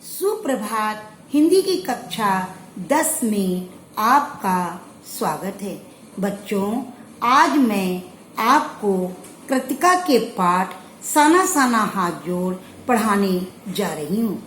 सुप्रभात। हिंदी की कक्षा 10 में आपका स्वागत है। बच्चों, आज मैं आपको कृतिका के पाठ साना साना हाथ जोड़ पढ़ाने जा रही हूँ।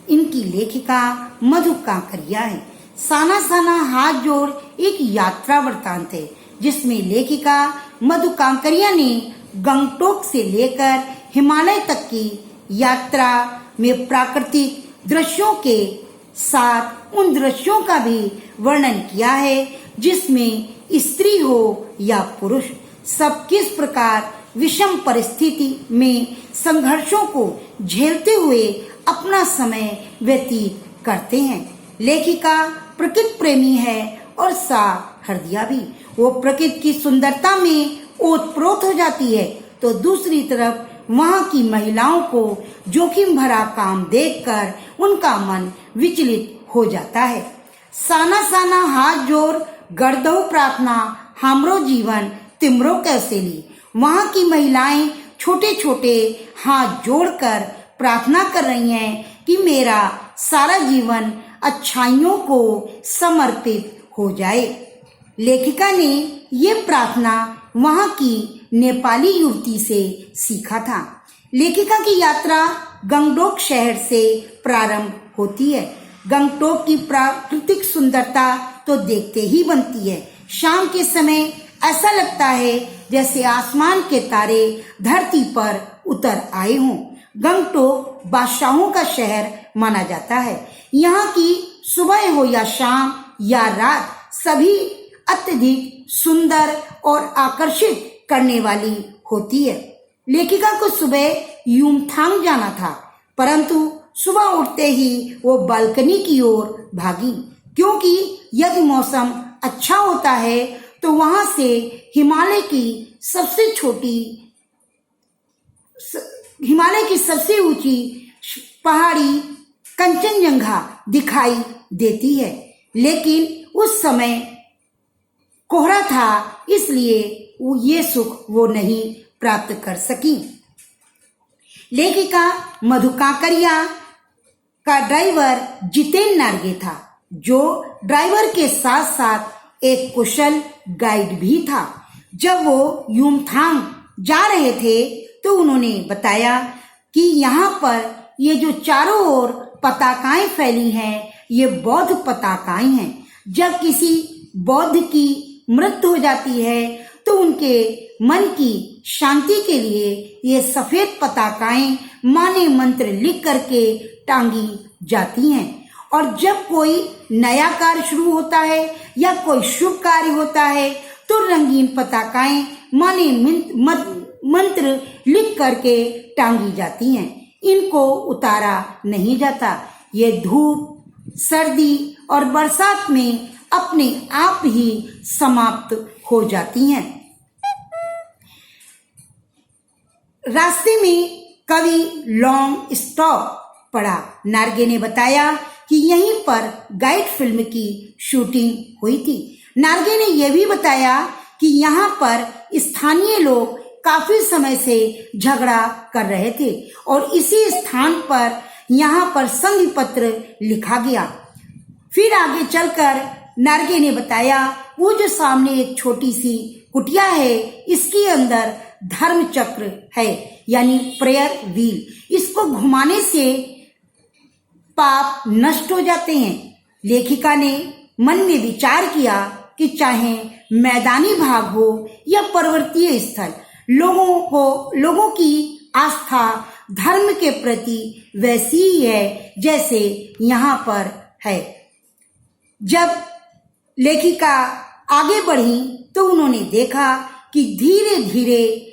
इनकी लेखिका मधु कांकरिया है। साना साना हाथ जोड़ एक यात्रा वृत्तांत है जिसमें लेखिका मधु कांकरिया ने गंगटोक से लेकर हिमालय तक की यात्रा में प्राकृतिक दृश्यों के साथ उन दृश्यों का भी वर्णन किया है जिसमें स्त्री हो या पुरुष, सब किस प्रकार विषम परिस्थिति में संघर्षों को झेलते हुए अपना समय व्यतीत करते हैं। लेखिका प्रकृति प्रेमी है और हृदया भी। वो प्रकृति की सुंदरता में ओतप्रोत हो जाती है तो दूसरी तरफ वहाँ की महिलाओं को जोखिम भरा काम देखकर उनका मन विचलित हो जाता है। साना साना हाथ जोड़ गढ़दहु प्रार्थना हमरो जीवन तिमरो कैसे ली। वहाँ की महिलाएं छोटे छोटे हाथ जोड़कर प्रार्थना कर रही हैं कि मेरा सारा जीवन अच्छाइयों को समर्पित हो जाए। लेखिका ने ये प्रार्थना वहाँ की नेपाली युवती से सीखा था। लेखिका की यात्रा गंगटोक शहर से प्रारंभ होती है। गंगटोक की प्राकृतिक सुंदरता तो देखते ही बनती है। शाम के समय ऐसा लगता है जैसे आसमान के तारे धरती पर उतर आए हों। गंगटोक बादशाहों का शहर माना जाता है। यहाँ की सुबह हो या शाम या रात सभी अत्यधिक सुंदर और आकर्षित करने वाली होती है। लेखिका को सुबह युमथांग जाना था, परंतु सुबह उठते ही वो बालकनी की ओर भागी, क्योंकि यदि मौसम अच्छा होता है तो वहां से हिमालय की सबसे ऊंची पहाड़ी कंचनजंगा दिखाई देती है। लेकिन उस समय कोहरा था, इसलिए ये सुख वो नहीं प्राप्त कर सकी। लेखिका मधु कांकरिया का ड्राइवर जितेन नार्गे था, जो ड्राइवर के साथ साथ एक कुशल गाइड भी था। जब वो युमथांग जा रहे थे तो उन्होंने बताया कि यहाँ पर ये जो चारों ओर पताकाएं फैली हैं, ये बौद्ध पताकाएं हैं। जब किसी बौद्ध की मृत्यु हो जाती है तो उनके मन की शांति के लिए ये सफेद पताकाएं माने मंत्र लिख करके टांगी जाती हैं। और जब कोई नया कार्य शुरू होता है या कोई शुभ कार्य होता है तो रंगीन पताकाएं माने मंत्र लिख करके टांगी जाती हैं। इनको उतारा नहीं जाता। ये धूप, सर्दी और बरसात में अपने आप ही समाप्त हो जाती हैं। रास्ते में कभी लॉन्ग स्टॉप पड़ा। नार्गे ने बताया कि यहीं पर गाइड फिल्म की शूटिंग हुई थी। नार्गे ने यह भी बताया कि यहाँ पर स्थानीय लोग काफी समय से झगड़ा कर रहे थे और इसी स्थान पर यहाँ पर संधि पत्र लिखा गया। फिर आगे चलकर नार्गे ने बताया वो जो सामने एक छोटी सी कुटिया है, इसके अंदर धर्म चक्र है, यानी प्रेयर व्हील। इसको घुमाने से पाप नष्ट हो जाते हैं। लेखिका ने मन में विचार किया कि चाहे मैदानी भाग हो या पर्वतीय स्थल, लोगों की आस्था धर्म के प्रति वैसी ही है जैसे यहाँ पर है। जब लेखिका आगे बढ़ी तो उन्होंने देखा कि धीरे धीरे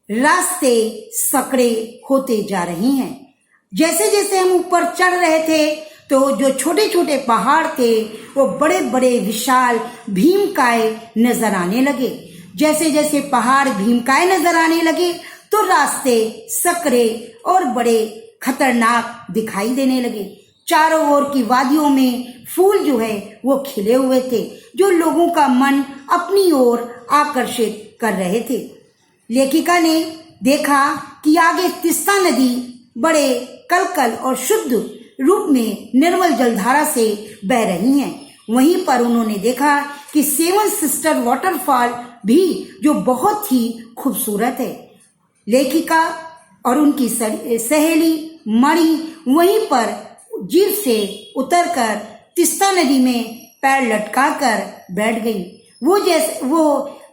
रास्ते सकड़े होते जा रहे हैं। जैसे जैसे हम ऊपर चढ़ रहे थे तो जो छोटे छोटे पहाड़ थे वो बड़े बड़े विशाल भीमकाय नजर आने लगे। जैसे जैसे पहाड़ भीमकाय नजर आने लगे तो रास्ते सकड़े और बड़े खतरनाक दिखाई देने लगे। चारों ओर की वादियों में फूल जो है वो खिले हुए थे, जो लोगों का मन अपनी ओर आकर्षित कर रहे थे। लेखिका ने देखा कि आगे तीस्ता नदी बड़े कलकल और शुद्ध रूप में निर्मल जलधारा से बह रही हैं। वहीं पर उन्होंने देखा कि सेवन सिस्टर वाटरफॉल भी जो बहुत ही खूबसूरत है। लेखिका और उनकी सहेली मणि वहीं पर जीप से उतरकर तीस्ता नदी में पैर लटकाकर बैठ गई। वो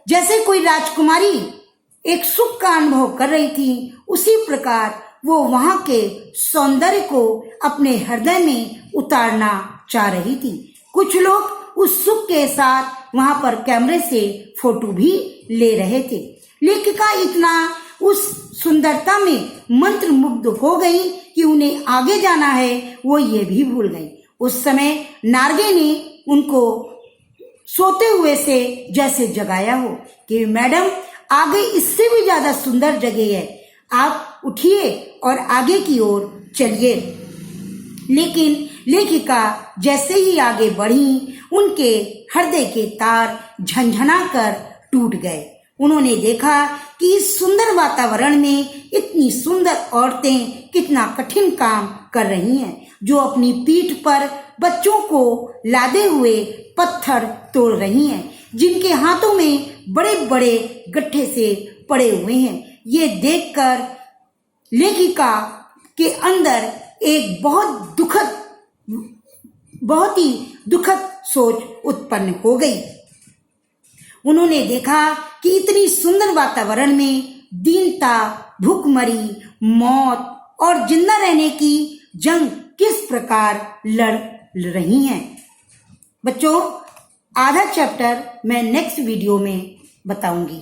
जैसे कोई राजकुमारी एक सुख का अनुभव कर रही थी, उसी प्रकार वो वहां के सौंदर्य को अपने हृदय में उतारना चाह रही थी। कुछ लोग उस सुख के साथ वहां पर कैमरे से फोटो भी ले रहे थे। लेखिका इतना उस सुंदरता में मंत्रमुग्ध हो गई कि उन्हें आगे जाना है वो ये भी भूल गई। उस समय नार्गे ने उनको सोते हुए से जैसे जगाया हो कि मैडम, आगे इससे भी ज्यादा सुंदर जगह है, आप उठिए और आगे की ओर चलिए। लेकिन लेखिका जैसे ही आगे बढ़ी, उनके हृदय के तार झंझना कर टूट गए। उन्होंने देखा कि इस सुंदर वातावरण में इतनी सुंदर औरतें कितना कठिन काम कर रही हैं, जो अपनी पीठ पर बच्चों को लादे हुए पत्थर तोड़ रही हैं, जिनके हाथों में बड़े बड़े गट्ठे से पड़े हुए हैं। ये देखकर लेखिका के अंदर एक बहुत ही दुखद सोच उत्पन्न हो गई। उन्होंने देखा कि इतनी सुंदर वातावरण में दीनता, भूखमरी, मौत और जिंदा रहने की जंग किस प्रकार लड़ रही हैं। बच्चों, आधा चैप्टर मैं नेक्स्ट वीडियो में बताऊंगी।